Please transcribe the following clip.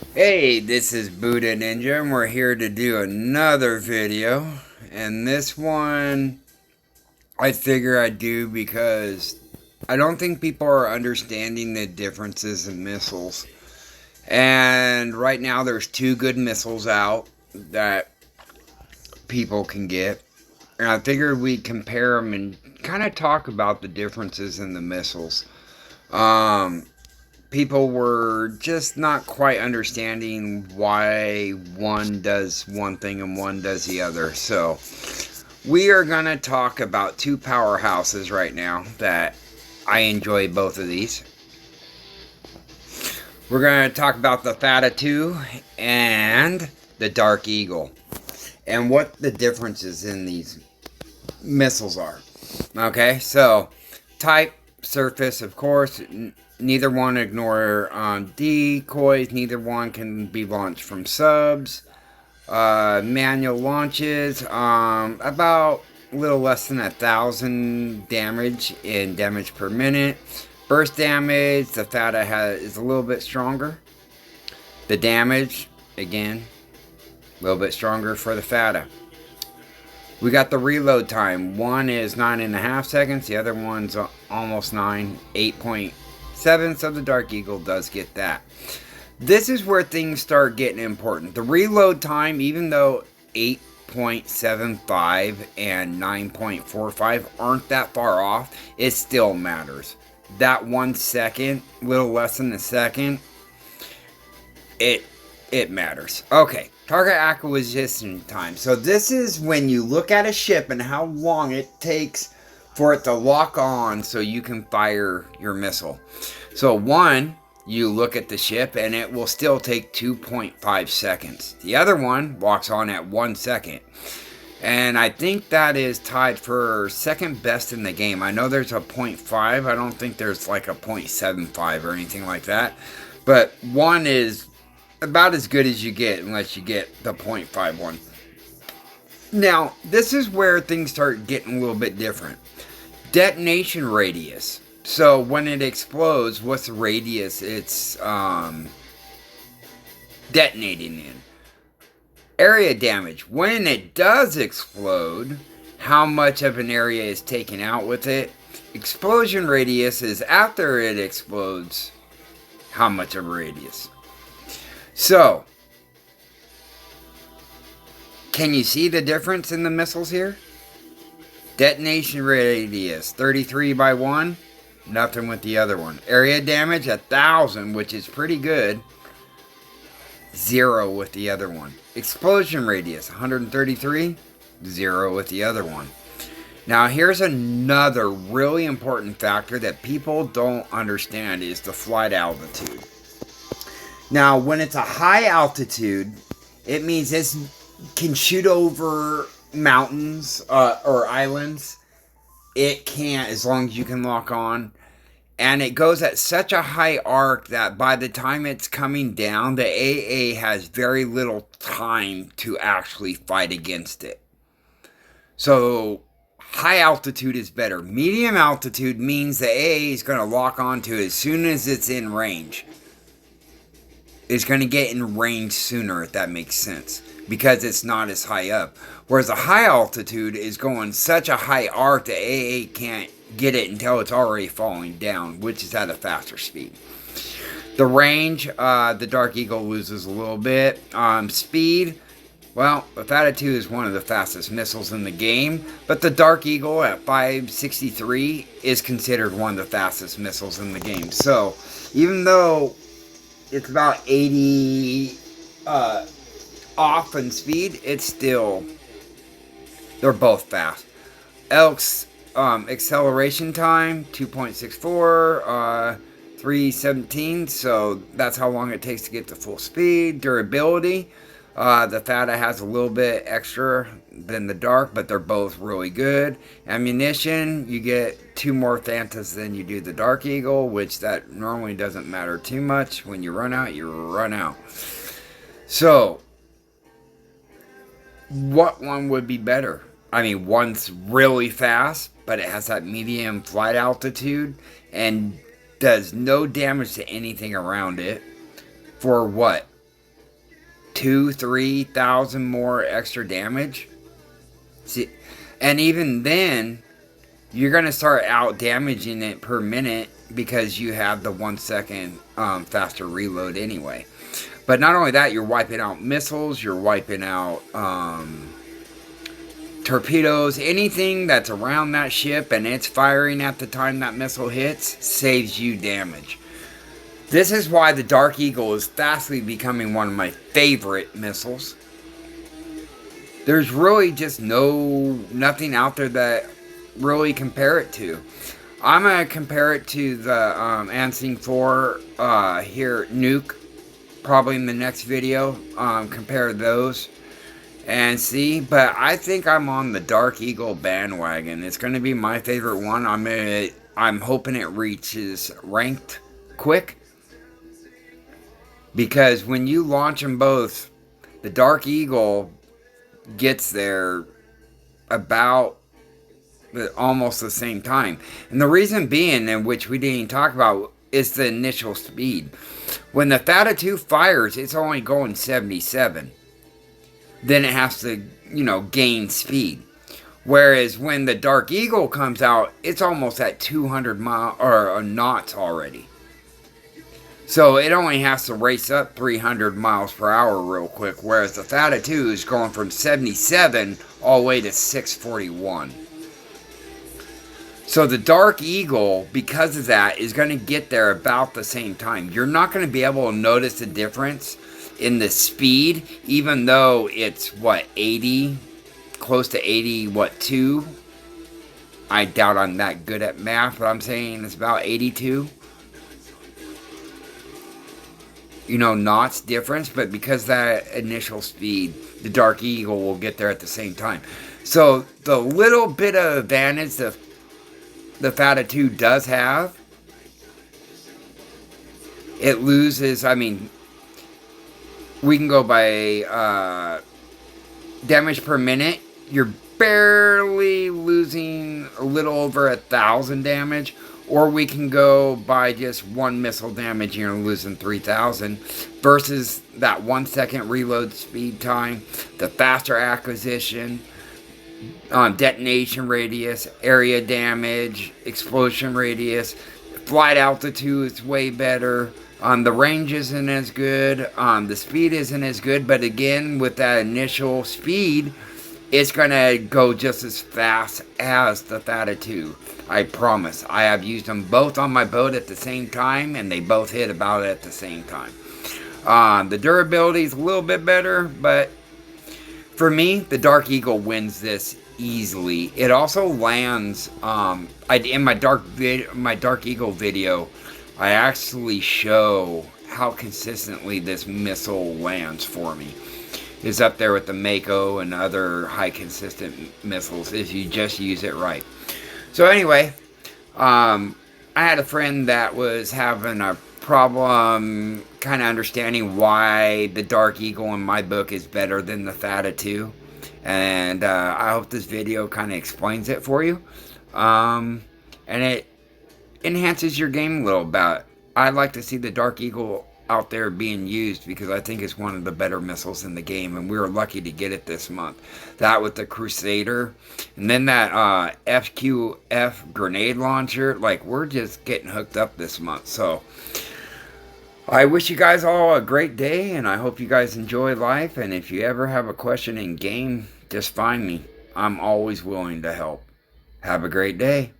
Hey, this is Buddha Ninja, and we're here to do another video. And this one, I figure I'd do because I don't think people are understanding the differences in missiles. And right now, there's two good missiles out that people can get. And I figured we'd compare them and kind of talk about the differences in the missiles. Um, People were just not quite understanding why one does one thing and one does the other. So, we are going to talk about two powerhouses right now that I enjoy both of these. We're going to talk about the Fattah 2 and the Dark Eagle and what the differences in these missiles are. Okay, so type, surface, of course. Neither one ignore decoys. Neither one can be launched from subs. Manual launches, about a little less than 1,000 damage in damage per minute. Burst damage, the fattah is a little bit stronger. The damage, again, a little bit stronger for the fattah. We got the reload time. One is 9.5 seconds. The other one's almost 9, 8.7. So the Dark Eagle does get that. This is where things start getting important. The reload time, even though 8.75 and 9.45 aren't that far off, it still matters. That 1 second, little less than a second, it matters. Okay, target acquisition time. So this is when you look at a ship and how long it takes for it to lock on so you can fire your missile. So one, you look at the ship and it will still take 2.5 seconds. The other one locks on at 1 second. And I think that is tied for second best in the game. I know there's a 0.5. I don't think there's like a 0.75 or anything like that. But one is about as good as you get unless you get the 0.5 one. Now, this is where things start getting a little bit different. Detonation radius. So when it explodes, what's the radius it's detonating in? Area damage. When it does explode, how much of an area is taken out with it? Explosion radius is after it explodes, how much of a radius? So, can you see the difference in the missiles here? Detonation radius, 33 by 1. Nothing with the other one. Area damage, 1,000, which is pretty good. 0 with the other one. Explosion radius, 133. 0 with the other one. Now, here's another really important factor that people don't understand is the flight altitude. Now, when it's a high altitude, it means it can shoot over mountains or islands. It can't, as long as you can lock on. And it goes at such a high arc that by the time it's coming down, the AA has very little time to actually fight against it. So, high altitude is better. Medium altitude means the AA is going to lock onto it as soon as it's in range. It's going to get in range sooner, if that makes sense, because it's not as high up. Whereas a high altitude is going such a high arc that AA can't get it until it's already falling down, which is at a faster speed. The range, the Dark Eagle loses a little bit. Speed, well, the Fattah 2 is one of the fastest missiles in the game, but the Dark Eagle at 563 is considered one of the fastest missiles in the game. So, even though it's about 80 off in speed, it's still, they're both fast. Elk's acceleration time, 2.64, 317, so that's how long it takes to get to full speed. Durability, the Fattah has a little bit extra than the Dark, but they're both really good. Ammunition, you get 2 more fattahs than you do the Dark Eagle, which that normally doesn't matter too much. When you run out, you run out. So, what one would be better? I mean, one's really fast, but it has that medium flight altitude and does no damage to anything around it. For what? 2,000-3,000 more extra damage. See, and even then, you're going to start out damaging it per minute because you have the 1 second faster reload anyway. But not only that, you're wiping out missiles, you're wiping out torpedoes, anything that's around that ship and it's firing at the time that missile hits saves you damage. This is why the Dark Eagle is fastly becoming one of my favorite missiles. There's really just nothing out there that really compare it to. I'm going to compare it to the Ansing 4 here, Nuke, probably in the next video. Compare those and see. But I think I'm on the Dark Eagle bandwagon. It's going to be my favorite one. I'm hoping it reaches ranked quick. Because when you launch them both, the Dark Eagle gets there about almost the same time. And the reason being, in which we didn't even talk about, is the initial speed. When the fattah 2 fires, it's only going 77. Then it has to, gain speed. Whereas when the Dark Eagle comes out, it's almost at 200 knots already. So it only has to race up 300 miles per hour real quick. Whereas the fattah 2 is going from 77 all the way to 641. So the Dark Eagle, because of that, is going to get there about the same time. You're not going to be able to notice the difference in the speed, even though it's, 80? Close to 80, 2? I doubt I'm that good at math, but I'm saying it's about 82. Knots difference, but because that initial speed, the Dark Eagle will get there at the same time. So the little bit of advantage the fattah 2 does have, it loses, we can go by damage per minute. You're barely losing a little over 1,000 damage. Or we can go by just one missile damage, you're losing 3,000. Versus that 1 second reload speed time, the faster acquisition, detonation radius, area damage, explosion radius, flight altitude is way better. The range isn't as good, the speed isn't as good, but again, with that initial speed, it's going to go just as fast as the fattah 2. I promise. I have used them both on my boat at the same time, and they both hit about at the same time. The durability is a little bit better, but for me, the Dark Eagle wins this easily. It also lands, in my Dark Eagle video, I actually show how consistently this missile lands for me. It's up there with the Mako and other high consistent missiles if you just use it right. So anyway, I had a friend that was having a problem kind of understanding why the Dark Eagle in my book is better than the fattah 2. And I hope this video kind of explains it for you. And it enhances your game a little bit. I'd like to see the Dark Eagle out there being used because I think it's one of the better missiles in the game, and we were lucky to get it this month. That with the Crusader, and then that FQF grenade launcher. We're just getting hooked up this month. So I wish you guys all a great day, and I hope you guys enjoy life. And if you ever have a question in game, just find me. I'm always willing to help. Have a great day.